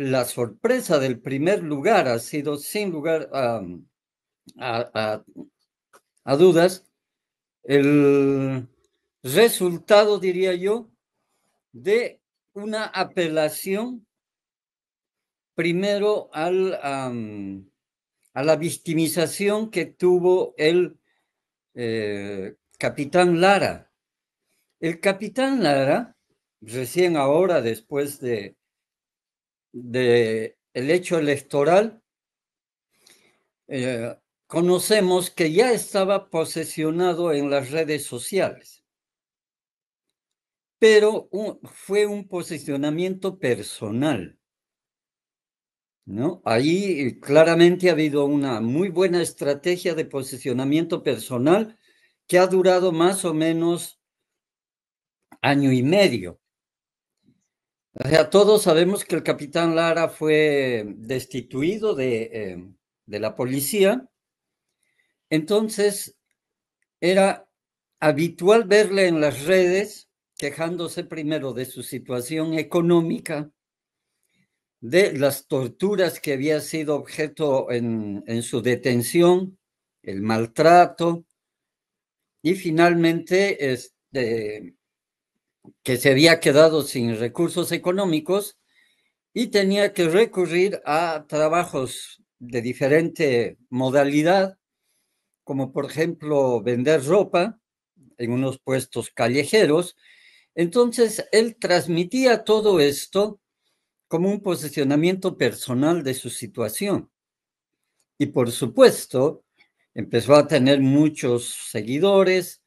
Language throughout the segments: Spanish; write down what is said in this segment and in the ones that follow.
La sorpresa del primer lugar ha sido, sin lugar a dudas, el resultado, diría yo, de una apelación primero a la victimización que tuvo el capitán Lara. El capitán Lara, recién ahora, después de el hecho electoral, conocemos que ya estaba posesionado en las redes sociales, pero fue un posicionamiento personal, ¿no? Ahí claramente ha habido una muy buena estrategia de posicionamiento personal que ha durado más o menos año y medio. O sea, todos sabemos que el capitán Lara fue destituido de la policía. Entonces, era habitual verle en las redes quejándose primero de su situación económica, de las torturas que había sido objeto en su detención, el maltrato, y finalmente que se había quedado sin recursos económicos y tenía que recurrir a trabajos de diferente modalidad, como por ejemplo vender ropa en unos puestos callejeros. Entonces, él transmitía todo esto como un posicionamiento personal de su situación. Y por supuesto, empezó a tener muchos seguidores,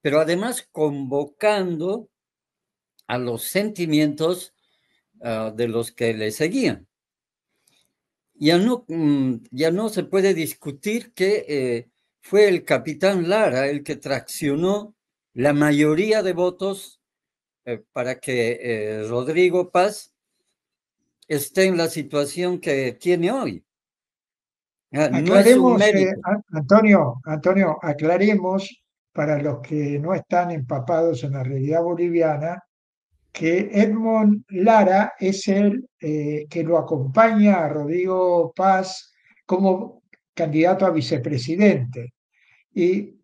pero además convocando a los sentimientos de los que le seguían. Ya no se puede discutir que fue el capitán Lara el que traccionó la mayoría de votos para que Rodrigo Paz esté en la situación que tiene hoy. No es un Aclaremos, mérito. Antonio, aclaremos para los que no están empapados en la realidad boliviana que Edmond Lara es el que lo acompaña a Rodrigo Paz como candidato a vicepresidente. Y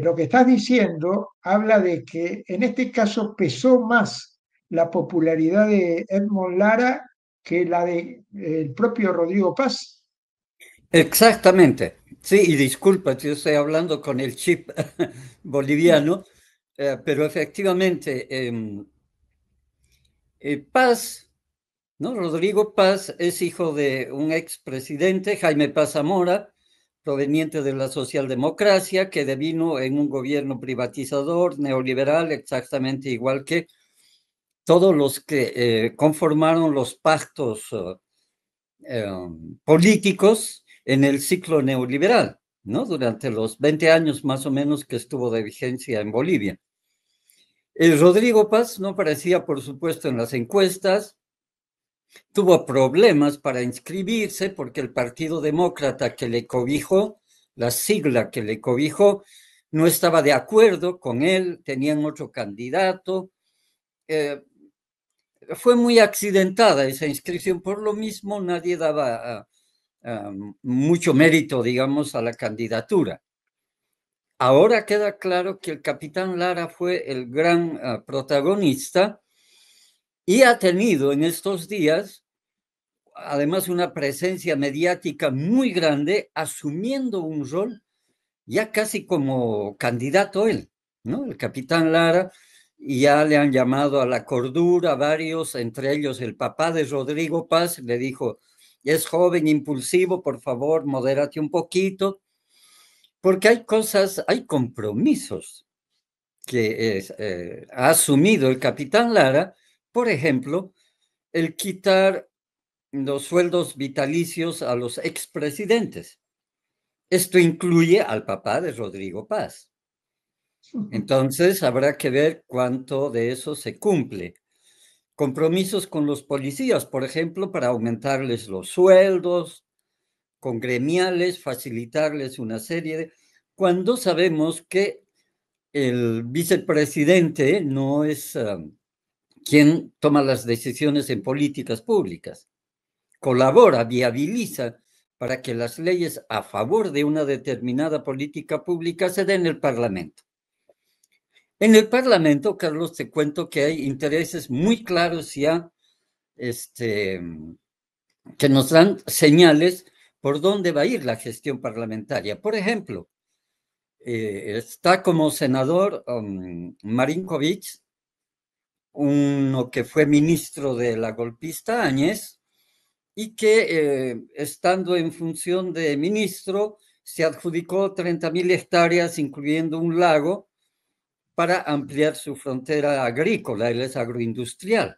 lo que estás diciendo habla de que en este caso pesó más la popularidad de Edmond Lara que la de el propio Rodrigo Paz. Exactamente. Sí, y disculpa, yo estoy hablando con el chip boliviano, pero efectivamente, Paz, ¿no? Rodrigo Paz es hijo de un expresidente, Jaime Paz Zamora, proveniente de la socialdemocracia, que devino en un gobierno privatizador, neoliberal, exactamente igual que todos los que conformaron los pactos eh, políticos en el ciclo neoliberal, ¿no? Durante los 20 años más o menos que estuvo de vigencia en Bolivia. Rodrigo Paz no aparecía, por supuesto, en las encuestas, tuvo problemas para inscribirse porque el Partido Demócrata que le cobijó, la sigla que le cobijó, no estaba de acuerdo con él, tenían otro candidato. Eh, Fue muy accidentada esa inscripción, por lo mismo nadie daba mucho mérito, digamos, a la candidatura. Ahora queda claro que el capitán Lara fue el gran protagonista y ha tenido en estos días, además, una presencia mediática muy grande, asumiendo un rol ya casi como candidato él, ¿no? El capitán Lara, y ya le han llamado a la cordura varios, entre ellos el papá de Rodrigo Paz, le dijo, es joven, impulsivo, por favor, modérate un poquito, porque hay cosas, hay compromisos que ha asumido el capitán Lara, por ejemplo, el quitar los sueldos vitalicios a los expresidentes. Esto incluye al papá de Rodrigo Paz. Entonces, habrá que ver cuánto de eso se cumple. Compromisos con los policías, por ejemplo, para aumentarles los sueldos, con gremiales, facilitarles una serie de... Cuando sabemos que el vicepresidente no es quien toma las decisiones en políticas públicas, colabora, viabiliza para que las leyes a favor de una determinada política pública se den en el Parlamento. En el Parlamento, Carlos, te cuento que hay intereses muy claros ya, que nos dan señales por dónde va a ir la gestión parlamentaria. Por ejemplo, está como senador Marinkovic, uno que fue ministro de la golpista Áñez, y que estando en función de ministro se adjudicó 30.000 hectáreas, incluyendo un lago, para ampliar su frontera agrícola. Él es agroindustrial.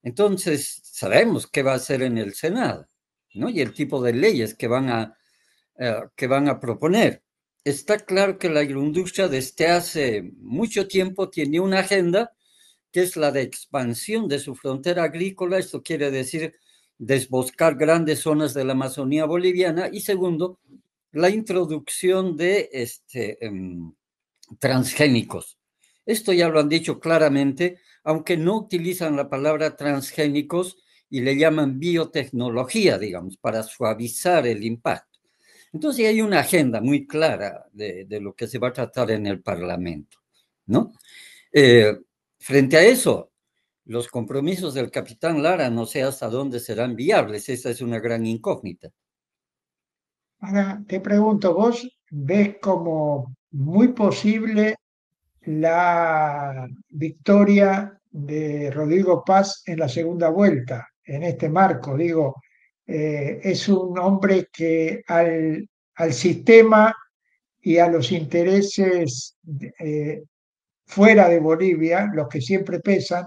Entonces, sabemos qué va a hacer en el Senado, ¿no? Y el tipo de leyes que van a proponer. Está claro que la agroindustria desde hace mucho tiempo tiene una agenda que es la de expansión de su frontera agrícola. Esto quiere decir desboscar grandes zonas de la Amazonía boliviana. Y segundo, la introducción de transgénicos. Esto ya lo han dicho claramente, aunque no utilizan la palabra transgénicos y le llaman biotecnología, digamos, para suavizar el impacto. Entonces hay una agenda muy clara de lo que se va a tratar en el Parlamento, ¿no? Frente a eso, los compromisos del capitán Lara no sé hasta dónde serán viables. Esa es una gran incógnita. Ahora te pregunto, ¿vos ves como muy posible la victoria de Rodrigo Paz en la segunda vuelta, en este marco? Digo, es un hombre que al sistema y a los intereses fuera de Bolivia, los que siempre pesan,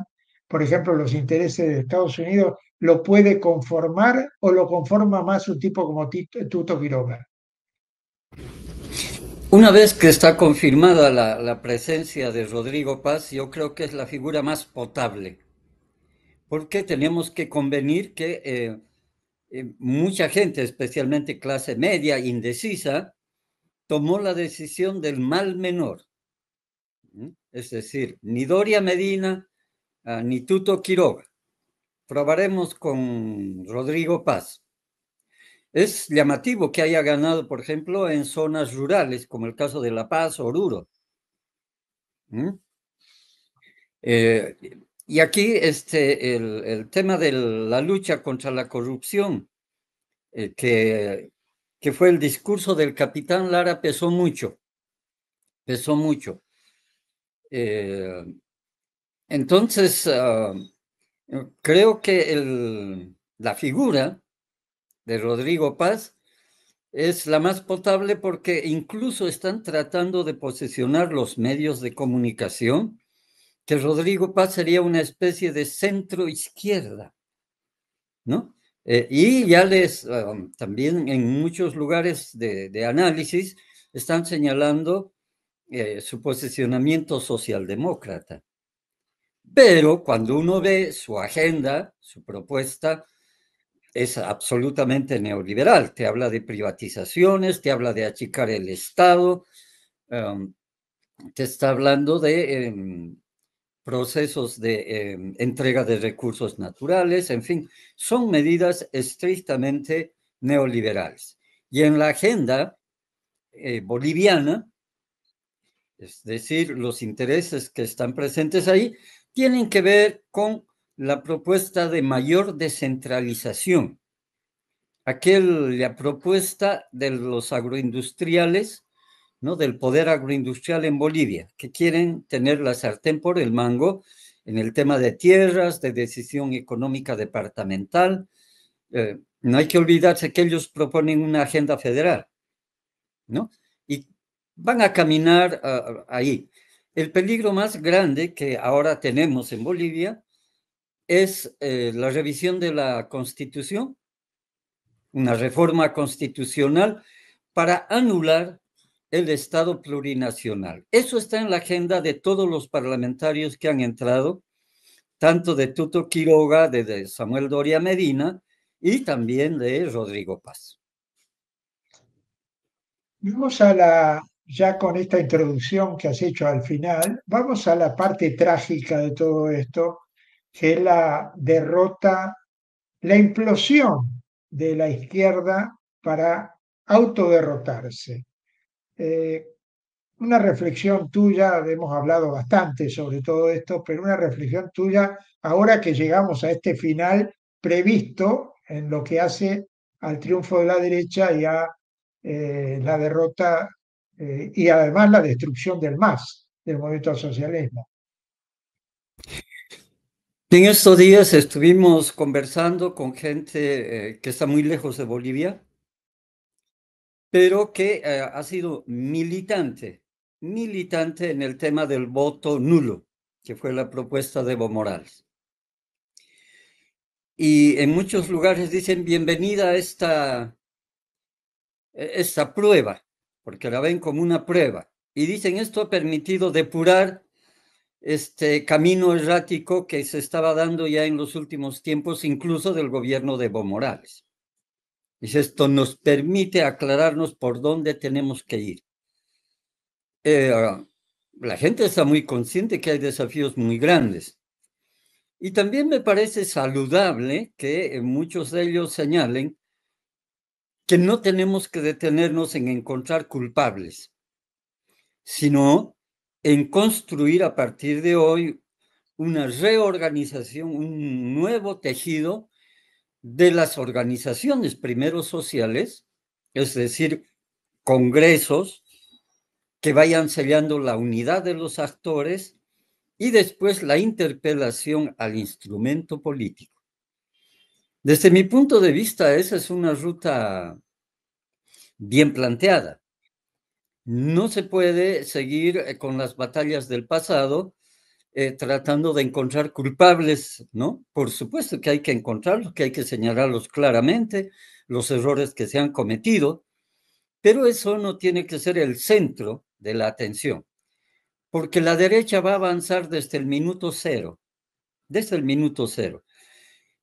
por ejemplo, los intereses de Estados Unidos, lo puede conformar o lo conforma más un tipo como Tuto Quiroga. Una vez que está confirmada la presencia de Rodrigo Paz, yo creo que es la figura más potable, porque tenemos que convenir que mucha gente, especialmente clase media, indecisa, tomó la decisión del mal menor. Es decir, ni Doria Medina, ni Tuto Quiroga. Probaremos con Rodrigo Paz. Es llamativo que haya ganado, por ejemplo, en zonas rurales, como el caso de La Paz, Oruro. Y aquí el tema de la lucha contra la corrupción, que fue el discurso del capitán Lara, pesó mucho, pesó mucho. Entonces, creo que la figura de Rodrigo Paz es la más potable, porque incluso están tratando de posicionar los medios de comunicación que Rodrigo Paz sería una especie de centro izquierda, ¿no? Y ya también en muchos lugares de análisis están señalando su posicionamiento socialdemócrata. Pero cuando uno ve su agenda, su propuesta, es absolutamente neoliberal. Te habla de privatizaciones, te habla de achicar el Estado, te está hablando de procesos de entrega de recursos naturales, en fin, son medidas estrictamente neoliberales. Y en la agenda boliviana, es decir, los intereses que están presentes ahí, tienen que ver con la propuesta de mayor descentralización, la propuesta de los agroindustriales, ¿no? Del poder agroindustrial en Bolivia, que quieren tener la sartén por el mango en el tema de tierras, de decisión económica departamental. No hay que olvidarse que ellos proponen una agenda federal, ¿no? Y van a caminar ahí. El peligro más grande que ahora tenemos en Bolivia es la revisión de la Constitución, una reforma constitucional para anular el Estado plurinacional. Eso está en la agenda de todos los parlamentarios que han entrado, tanto de Tuto Quiroga, de Samuel Doria Medina y también de Rodrigo Paz. Vamos ya con esta introducción que has hecho al final, vamos a la parte trágica de todo esto, que es la derrota, la implosión de la izquierda para autoderrotarse. Eh, una reflexión tuya, hemos hablado bastante sobre todo esto, pero una reflexión tuya ahora que llegamos a este final previsto en lo que hace al triunfo de la derecha y a la derrota y además la destrucción del MAS, del movimiento al socialismo. En estos días estuvimos conversando con gente que está muy lejos de Bolivia, pero que ha sido militante en el tema del voto nulo, que fue la propuesta de Evo Morales. Y en muchos lugares dicen bienvenida a esta prueba, porque la ven como una prueba. Y dicen esto ha permitido depurar este camino errático que se estaba dando ya en los últimos tiempos, incluso del gobierno de Evo Morales. Dice, esto nos permite aclararnos por dónde tenemos que ir. La gente está muy consciente que hay desafíos muy grandes. Y también me parece saludable que muchos de ellos señalen que no tenemos que detenernos en encontrar culpables, sino en construir a partir de hoy una reorganización, un nuevo tejido de las organizaciones, primero sociales, es decir, congresos que vayan sellando la unidad de los actores y después la interpelación al instrumento político. Desde mi punto de vista, esa es una ruta bien planteada. No se puede seguir con las batallas del pasado tratando de encontrar culpables, ¿no? Por supuesto que hay que encontrarlos, que hay que señalarlos claramente, los errores que se han cometido, pero eso no tiene que ser el centro de la atención, porque la derecha va a avanzar desde el minuto cero.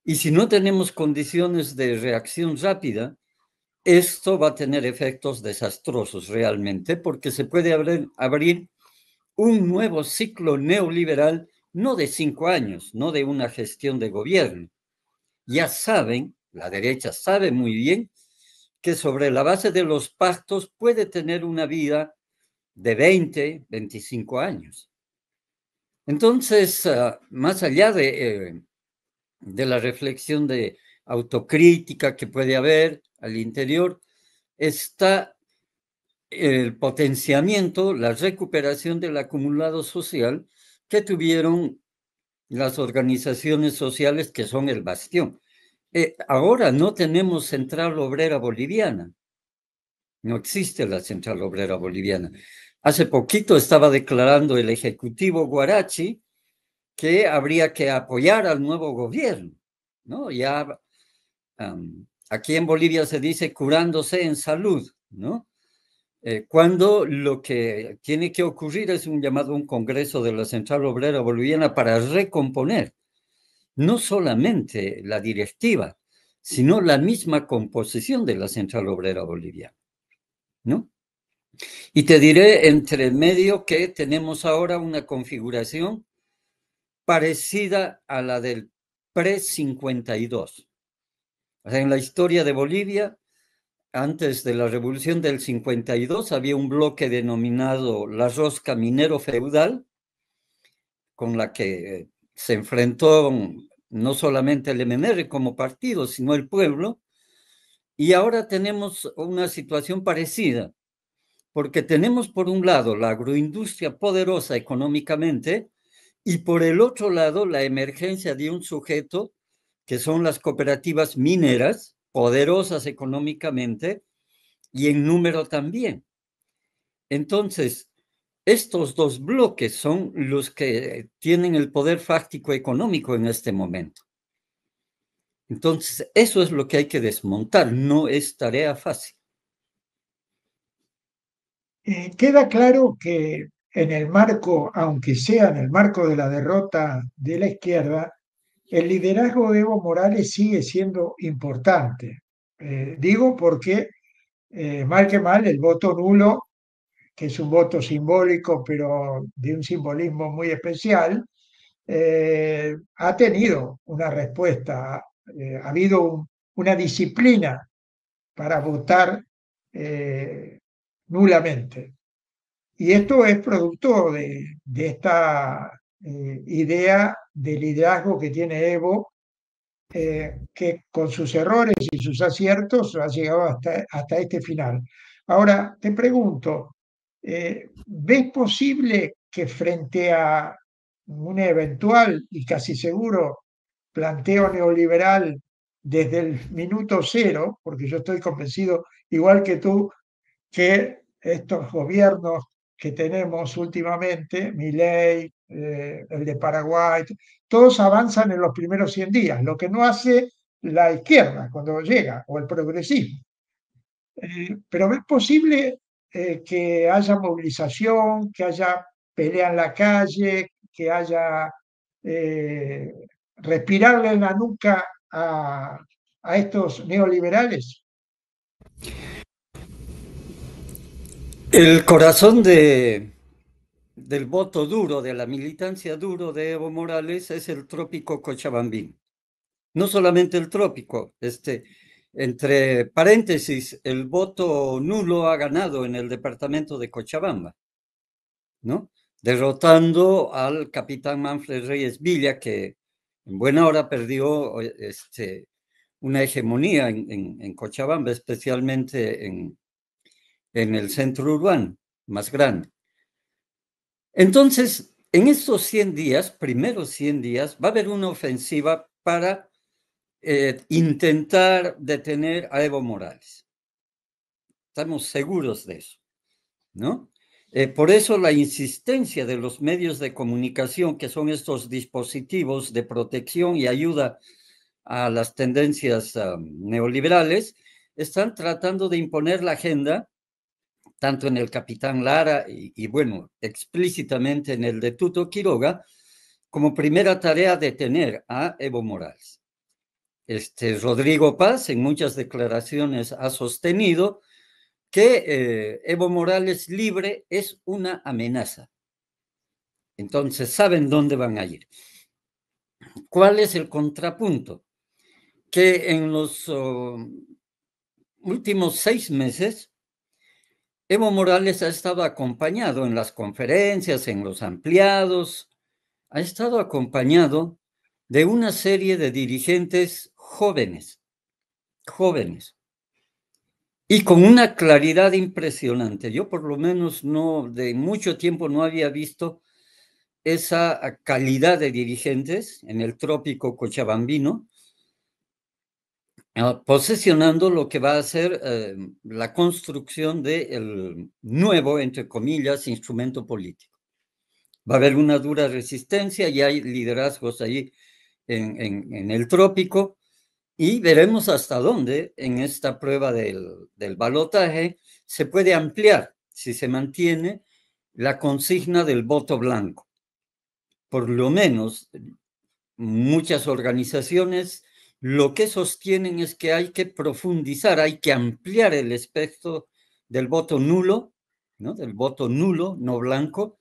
Y si no tenemos condiciones de reacción rápida, esto va a tener efectos desastrosos realmente, porque se puede abrir un nuevo ciclo neoliberal, no de 5 años, no de una gestión de gobierno. Ya saben, la derecha sabe muy bien que sobre la base de los pactos puede tener una vida de 20, 25 años. Entonces, más allá de la reflexión de autocrítica que puede haber al interior, está el potenciamiento, la recuperación del acumulado social que tuvieron las organizaciones sociales que son el bastión. Ahora no tenemos Central Obrera Boliviana, no existe la Central Obrera Boliviana. Hace poquito estaba declarando el Ejecutivo Guarachi que habría que apoyar al nuevo gobierno, ¿no? Ya aquí en Bolivia se dice curándose en salud, ¿no? Cuando lo que tiene que ocurrir es un llamado a un congreso de la Central Obrera Boliviana para recomponer no solamente la directiva, sino la misma composición de la Central Obrera Boliviana, ¿no? Y te diré entre medio que tenemos ahora una configuración parecida a la del pre-52. O sea, en la historia de Bolivia, antes de la revolución del 52, había un bloque denominado la rosca minero feudal, con la que se enfrentó no solamente el MNR como partido, sino el pueblo, y ahora tenemos una situación parecida, porque tenemos por un lado la agroindustria poderosa económicamente y por el otro lado la emergencia de un sujeto que son las cooperativas mineras, poderosas económicamente y en número también. Entonces, estos dos bloques son los que tienen el poder fáctico económico en este momento. Entonces, eso es lo que hay que desmontar, no es tarea fácil. Queda claro que en el marco, aunque sea en el marco de la derrota de la izquierda, el liderazgo de Evo Morales sigue siendo importante. Digo porque, mal que mal, el voto nulo, que es un voto simbólico, pero de un simbolismo muy especial, ha tenido una respuesta, ha habido una disciplina para votar nulamente. Y esto es producto de esta idea de liderazgo que tiene Evo, que con sus errores y sus aciertos ha llegado hasta este final. Ahora, te pregunto, ¿ves posible que frente a un eventual y casi seguro planteo neoliberal desde el minuto cero, porque yo estoy convencido, igual que tú, que estos gobiernos que tenemos últimamente, Milei, el de Paraguay, todos avanzan en los primeros 100 días, lo que no hace la izquierda cuando llega, o el progresismo. Pero es posible que haya movilización, que haya pelea en la calle, que haya eh, respirarle en la nuca a estos neoliberales. El corazón del voto duro, de la militancia duro de Evo Morales es el trópico cochabambino. No solamente el trópico, entre paréntesis, el voto nulo ha ganado en el departamento de Cochabamba, ¿no? Derrotando al capitán Manfred Reyes Villa, que en buena hora perdió una hegemonía en Cochabamba, especialmente en el centro urbano más grande. Entonces, en estos 100 días, primeros 100 días, va a haber una ofensiva para intentar detener a Evo Morales. Estamos seguros de eso, ¿no? Por eso la insistencia de los medios de comunicación, que son estos dispositivos de protección y ayuda a las tendencias neoliberales, están tratando de imponer la agenda, tanto en el Capitán Lara y bueno, explícitamente en el de Tuto Quiroga, como primera tarea detener a Evo Morales. Rodrigo Paz en muchas declaraciones ha sostenido que Evo Morales libre es una amenaza. Entonces saben dónde van a ir. ¿Cuál es el contrapunto? Que en los últimos 6 meses, Evo Morales ha estado acompañado en las conferencias, en los ampliados, ha estado acompañado de una serie de dirigentes jóvenes, jóvenes, y con una claridad impresionante. Yo por lo menos no, de mucho tiempo no había visto esa calidad de dirigentes en el trópico cochabambino, posesionando lo que va a ser la construcción del nuevo, entre comillas, instrumento político. Va a haber una dura resistencia y hay liderazgos ahí en el trópico y veremos hasta dónde en esta prueba del balotaje se puede ampliar si se mantiene la consigna del voto blanco. Por lo menos muchas organizaciones lo que sostienen es que hay que profundizar, hay que ampliar el espectro del voto nulo, ¿no? Del voto nulo, no blanco,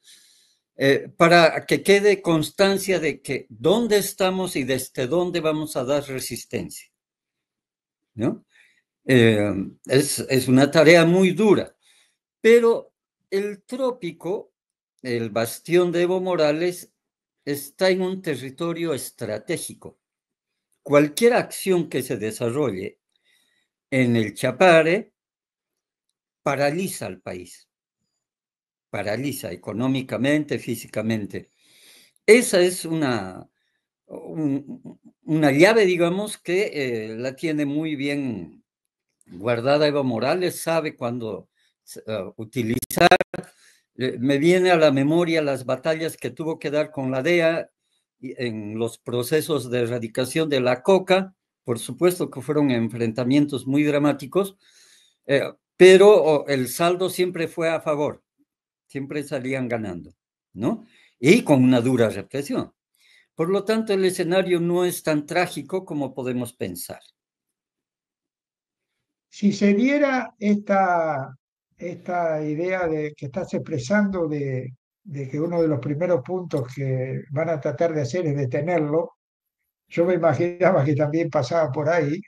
para que quede constancia de que dónde estamos y desde dónde vamos a dar resistencia, ¿no? Es una tarea muy dura, pero el trópico, el bastión de Evo Morales, está en un territorio estratégico. Cualquier acción que se desarrolle en el Chapare paraliza al país, paraliza económicamente, físicamente. Esa es una llave, digamos, que la tiene muy bien guardada Evo Morales, sabe cuándo utilizar. Me viene a la memoria las batallas que tuvo que dar con la DEA en los procesos de erradicación de la coca. Por supuesto que fueron enfrentamientos muy dramáticos, pero el saldo siempre fue a favor, siempre salían ganando, ¿no? Y con una dura represión. Por lo tanto, el escenario no es tan trágico como podemos pensar. Si se diera esta idea que estás expresando de que uno de los primeros puntos que van a tratar de hacer es detenerlo. Yo me imaginaba que también pasaba por ahí.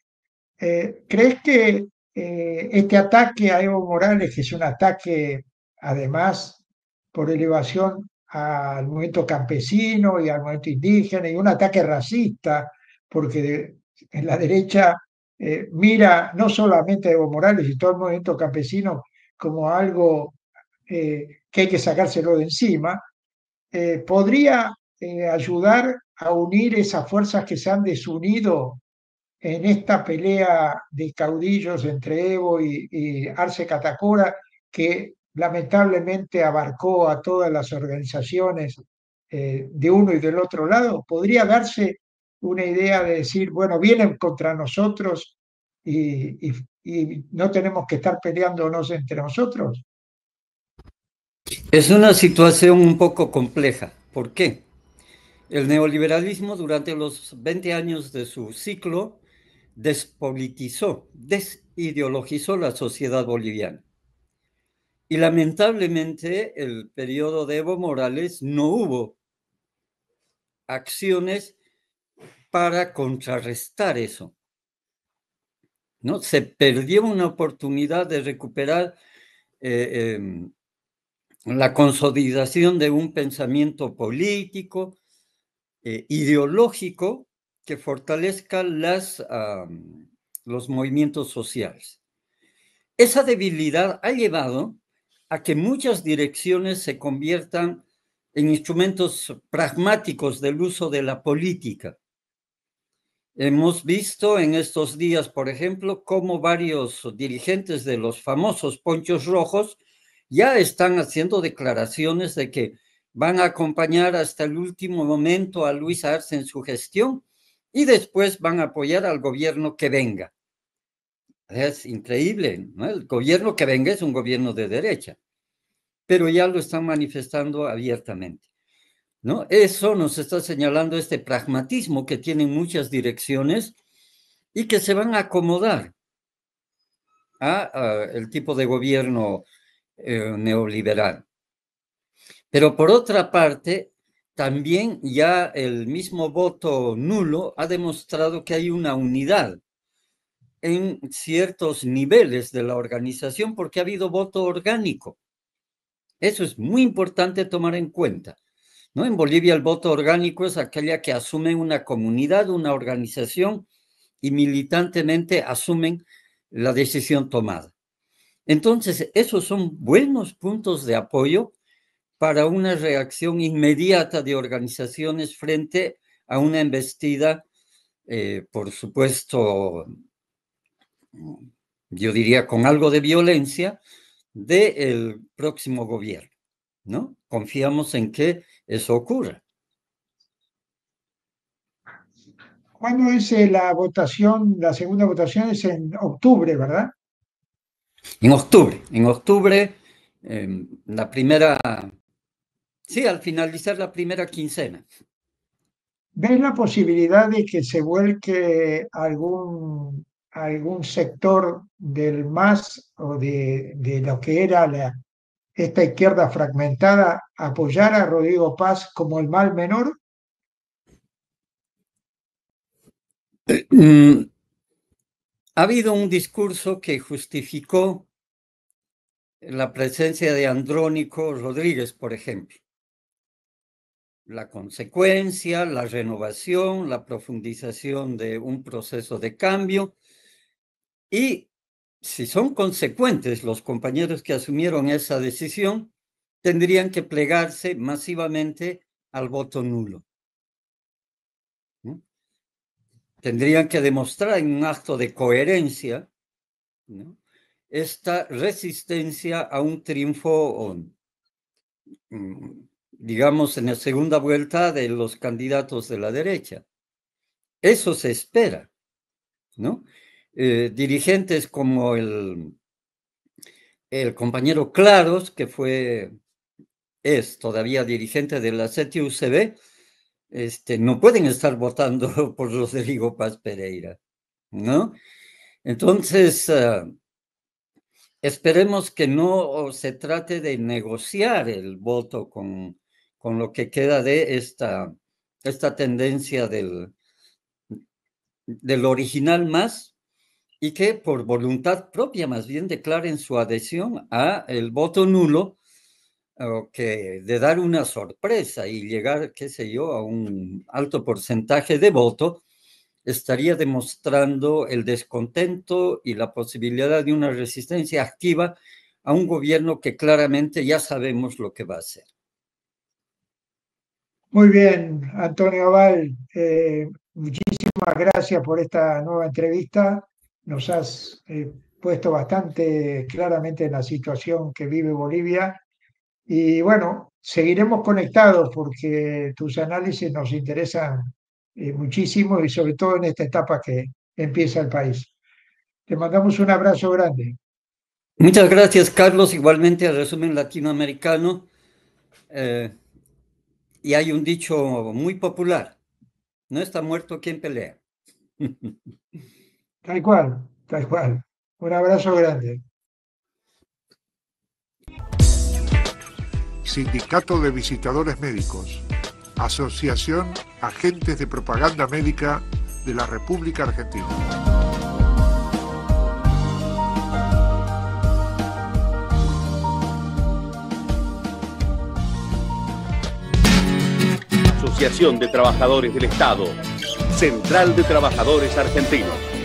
¿Crees que este ataque a Evo Morales, que es un ataque además por elevación al movimiento campesino y al movimiento indígena y un ataque racista, porque en la derecha mira no solamente a Evo Morales y todo el movimiento campesino como algo que hay que sacárselo de encima, podría ayudar a unir esas fuerzas que se han desunido en esta pelea de caudillos entre Evo y Arce Catacora, que lamentablemente abarcó a todas las organizaciones de uno y del otro lado. Podría darse una idea de decir, bueno, vienen contra nosotros y no tenemos que estar peleándonos entre nosotros. Es una situación un poco compleja. ¿Por qué? El neoliberalismo durante los 20 años de su ciclo despolitizó, desideologizó la sociedad boliviana. Y lamentablemente, el periodo de Evo Morales no hubo acciones para contrarrestar eso, ¿no? Se perdió una oportunidad de recuperar la consolidación de un pensamiento político, ideológico, que fortalezca los movimientos sociales. Esa debilidad ha llevado a que muchas direcciones se conviertan en instrumentos pragmáticos del uso de la política. Hemos visto en estos días, por ejemplo, cómo varios dirigentes de los famosos ponchos rojos ya están haciendo declaraciones de que van a acompañar hasta el último momento a Luis Arce en su gestión y después van a apoyar al gobierno que venga. Es increíble, ¿no? El gobierno que venga es un gobierno de derecha, pero ya lo están manifestando abiertamente, ¿no? Eso nos está señalando este pragmatismo que tienen muchas direcciones y que se van a acomodar a el tipo de gobierno neoliberal. Pero por otra parte, también ya el mismo voto nulo ha demostrado que hay una unidad en ciertos niveles de la organización porque ha habido voto orgánico. Eso es muy importante tomar en cuenta, ¿no? En Bolivia el voto orgánico es aquella que asume una comunidad, una organización y militantemente asumen la decisión tomada. Entonces, esos son buenos puntos de apoyo para una reacción inmediata de organizaciones frente a una embestida, por supuesto, yo diría con algo de violencia, del próximo gobierno, ¿no? Confiamos en que eso ocurra. ¿Cuándo es la votación? La segunda votación es en octubre, ¿verdad? En octubre, la primera, sí, al finalizar la primera quincena. ¿Ves la posibilidad de que se vuelque algún sector del MAS o de lo que era esta izquierda fragmentada a apoyar a Rodrigo Paz como el mal menor? Ha habido un discurso que justificó la presencia de Andrónico Rodríguez, por ejemplo. La consecuencia, la renovación, la profundización de un proceso de cambio y si son consecuentes los compañeros que asumieron esa decisión, tendrían que plegarse masivamente al voto nulo, ¿no? Tendrían que demostrar en un acto de coherencia, ¿no?, esta resistencia a un triunfo, digamos, en la segunda vuelta de los candidatos de la derecha. Eso se espera, ¿no? Dirigentes como el compañero Claros, que es todavía dirigente de la CTUCB, no pueden estar votando por Rodrigo Paz Pereira, ¿no? Entonces, Esperemos que no se trate de negociar el voto con lo que queda de esta tendencia del original más, y que por voluntad propia más bien declaren su adhesión a el voto nulo, o que de dar una sorpresa y llegar, qué sé yo, a un alto porcentaje de voto, estaría demostrando el descontento y la posibilidad de una resistencia activa a un gobierno que claramente ya sabemos lo que va a hacer. Muy bien, Antonio Val, muchísimas gracias por esta nueva entrevista. Nos has puesto bastante claramente en la situación que vive Bolivia y bueno, seguiremos conectados porque tus análisis nos interesan muchísimo y sobre todo en esta etapa que empieza el país. Te mandamos un abrazo grande. Muchas gracias, Carlos. Igualmente al resumen latinoamericano. Y hay un dicho muy popular: no está muerto quien pelea. Tal cual, tal cual. Un abrazo grande. Sindicato de Visitadores Médicos, Asociación Agentes de Propaganda Médica de la República Argentina. Asociación de Trabajadores del Estado. Central de Trabajadores Argentinos.